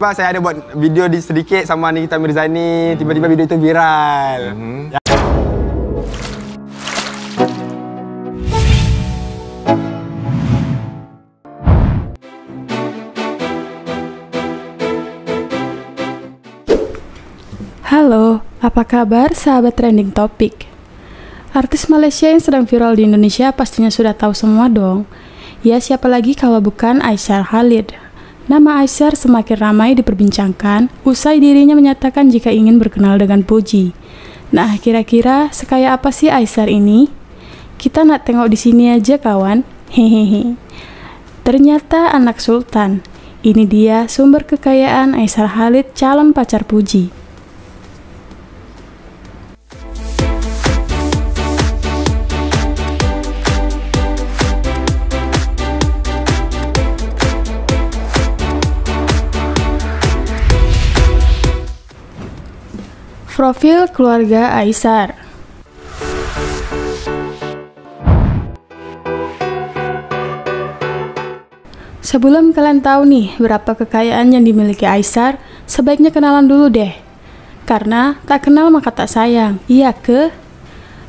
Pak, saya ada buat video di sedikit sama Nikita Mirzani, tiba-tiba video itu viral. Ya. Halo, apa kabar sahabat trending topik? Artis Malaysia yang sedang viral di Indonesia pastinya sudah tahu semua dong. Ya, siapa lagi kalau bukan Aisyah Khalid. Nama Aisyah semakin ramai diperbincangkan usai dirinya menyatakan jika ingin berkenal dengan Puji. Nah, kira-kira sekaya apa sih Aisyah ini? Kita nak tengok di sini aja kawan. Hehehe. Ternyata anak sultan. Ini dia sumber kekayaan Aisyah Khalid, calon pacar Puji. Profil keluarga Aisyah. Sebelum kalian tahu nih berapa kekayaan yang dimiliki Aisyah, sebaiknya kenalan dulu deh. Karena tak kenal maka tak sayang, iya ke?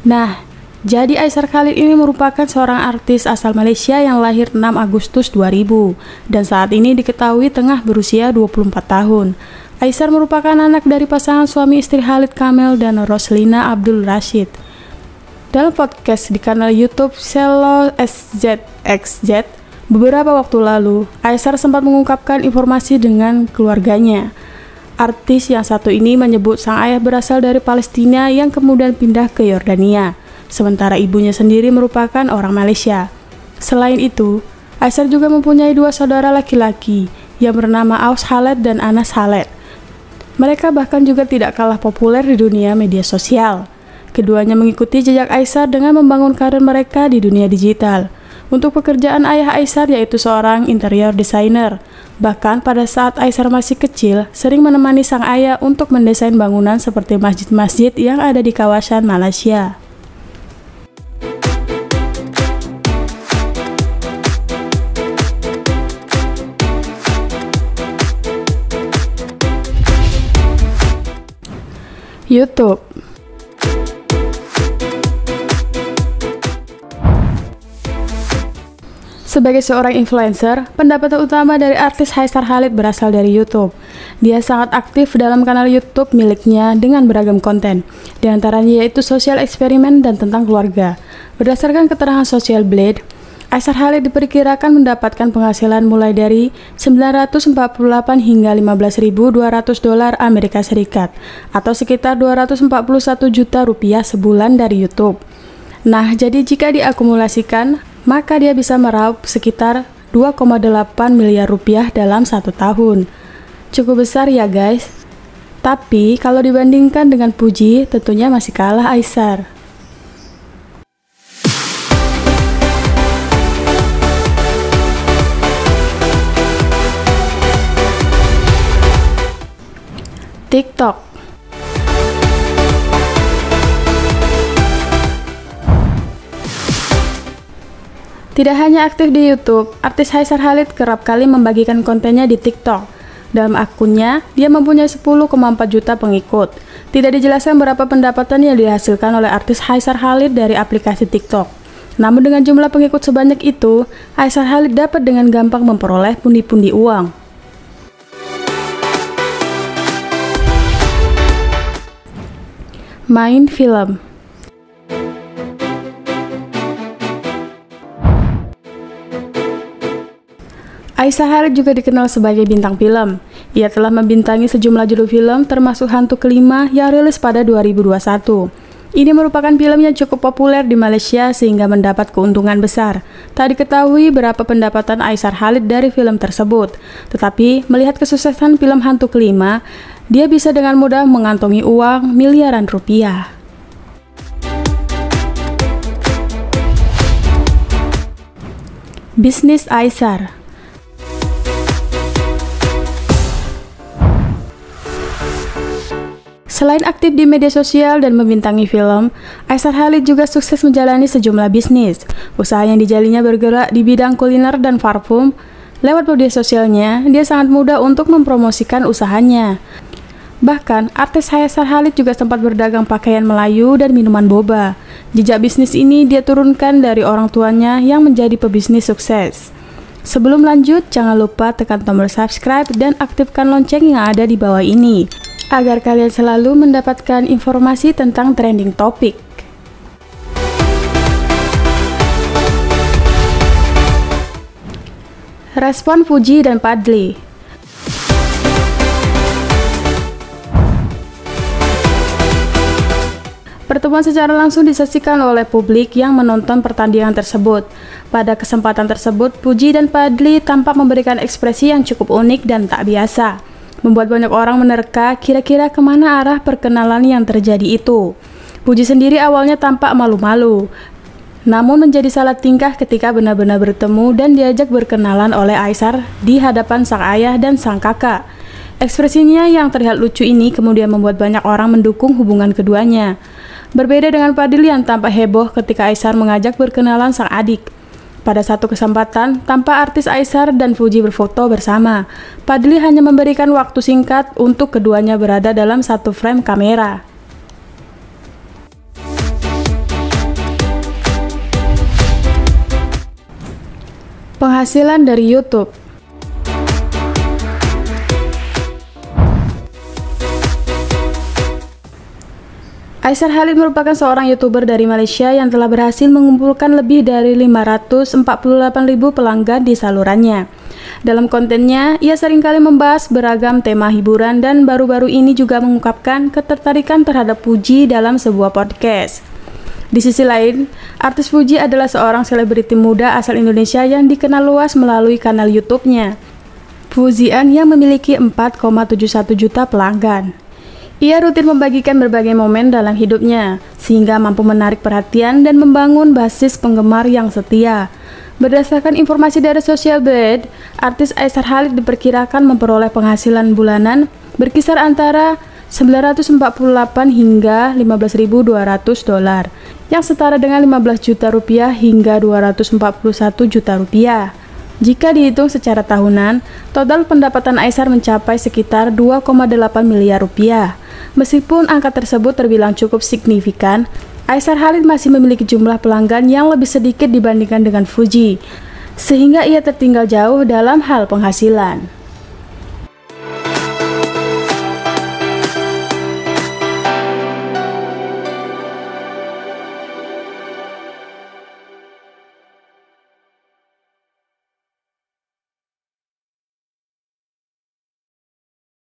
Nah, jadi Aisyah Khalid ini merupakan seorang artis asal Malaysia yang lahir 6 Agustus 2000 dan saat ini diketahui tengah berusia 24 tahun. Aisyah merupakan anak dari pasangan suami istri Khalid Kamel dan Roslina Abdul Rashid. Dalam podcast di kanal YouTube Selo SZXZ beberapa waktu lalu, Aisyah sempat mengungkapkan informasi dengan keluarganya. Artis yang satu ini menyebut sang ayah berasal dari Palestina yang kemudian pindah ke Yordania, sementara ibunya sendiri merupakan orang Malaysia. Selain itu, Aisyah juga mempunyai dua saudara laki-laki yang bernama Aus Khalid dan Anas Khalid. Mereka bahkan juga tidak kalah populer di dunia media sosial. Keduanya mengikuti jejak Aisyah dengan membangun karir mereka di dunia digital. Untuk pekerjaan ayah Aisyah yaitu seorang interior designer. Bahkan pada saat Aisyah masih kecil, sering menemani sang ayah untuk mendesain bangunan seperti masjid-masjid yang ada di kawasan Malaysia. YouTube. Sebagai seorang influencer, pendapatan utama dari artis Aisyah Khalid berasal dari YouTube. Dia sangat aktif dalam kanal YouTube miliknya dengan beragam konten, di antaranya yaitu sosial eksperimen dan tentang keluarga. Berdasarkan keterangan Social Blade, Aisyah Khalid diperkirakan mendapatkan penghasilan mulai dari 948 hingga 15.200 dolar Amerika Serikat atau sekitar 241 juta rupiah sebulan dari YouTube. Nah, jadi jika diakumulasikan, maka dia bisa meraup sekitar 2,8 miliar rupiah dalam 1 tahun. Cukup besar ya guys. Tapi kalau dibandingkan dengan Puji, tentunya masih kalah Aisyah. TikTok. Tidak hanya aktif di YouTube, artis Aisyah Khalid kerap kali membagikan kontennya di TikTok. Dalam akunnya, dia mempunyai 10,4 juta pengikut. Tidak dijelaskan berapa pendapatan yang dihasilkan oleh artis Aisyah Khalid dari aplikasi TikTok. Namun dengan jumlah pengikut sebanyak itu, Aisyah Khalid dapat dengan gampang memperoleh pundi-pundi uang. Main film. Aisyah Khalid juga dikenal sebagai bintang film. Ia telah membintangi sejumlah judul film termasuk Hantu Kelima yang rilis pada 2021. Ini merupakan film yang cukup populer di Malaysia sehingga mendapat keuntungan besar. Tak diketahui berapa pendapatan Aisyah Khalid dari film tersebut. Tetapi melihat kesuksesan film Hantu Kelima, dia bisa dengan mudah mengantongi uang miliaran rupiah. Bisnis Aisyah. Selain aktif di media sosial dan membintangi film, Aisyah Khalid juga sukses menjalani sejumlah bisnis. Usaha yang dijalinya bergerak di bidang kuliner dan parfum. Lewat media sosialnya, dia sangat mudah untuk mempromosikan usahanya. Bahkan, artis Aisar Khalid juga sempat berdagang pakaian Melayu dan minuman boba. Jejak bisnis ini dia turunkan dari orang tuanya yang menjadi pebisnis sukses. Sebelum lanjut, jangan lupa tekan tombol subscribe dan aktifkan lonceng yang ada di bawah ini, agar kalian selalu mendapatkan informasi tentang trending topik. Respon Fuji dan Fadly. Pertemuan secara langsung disaksikan oleh publik yang menonton pertandingan tersebut. Pada kesempatan tersebut, Fuji dan Fadly tampak memberikan ekspresi yang cukup unik dan tak biasa, membuat banyak orang menerka kira-kira kemana arah perkenalan yang terjadi itu. Fuji sendiri awalnya tampak malu-malu, namun menjadi salah tingkah ketika benar-benar bertemu dan diajak berkenalan oleh Aisar di hadapan sang ayah dan sang kakak. Ekspresinya yang terlihat lucu ini kemudian membuat banyak orang mendukung hubungan keduanya. Berbeda dengan Fadly yang tampak heboh ketika Aisar mengajak berkenalan sang adik. Pada satu kesempatan, tampak artis Aisar dan Fuji berfoto bersama. Fadly hanya memberikan waktu singkat untuk keduanya berada dalam satu frame kamera. Penghasilan dari YouTube. Aisar Khalid merupakan seorang YouTuber dari Malaysia yang telah berhasil mengumpulkan lebih dari 548.000 pelanggan di salurannya. Dalam kontennya, ia seringkali membahas beragam tema hiburan dan baru-baru ini juga mengungkapkan ketertarikan terhadap Fuji dalam sebuah podcast. Di sisi lain, artis Fuji adalah seorang selebriti muda asal Indonesia yang dikenal luas melalui kanal YouTube-nya, Fujian, yang memiliki 4,71 juta pelanggan. Ia rutin membagikan berbagai momen dalam hidupnya, sehingga mampu menarik perhatian dan membangun basis penggemar yang setia. Berdasarkan informasi dari Social Blade, artis Aisar Khalid diperkirakan memperoleh penghasilan bulanan berkisar antara 948 hingga 15.200 dolar, yang setara dengan 15 juta rupiah hingga 241 juta rupiah. Jika dihitung secara tahunan, total pendapatan Aisar mencapai sekitar 2,8 miliar rupiah. Meskipun angka tersebut terbilang cukup signifikan, Aisar Khalid masih memiliki jumlah pelanggan yang lebih sedikit dibandingkan dengan Fuji, sehingga ia tertinggal jauh dalam hal penghasilan.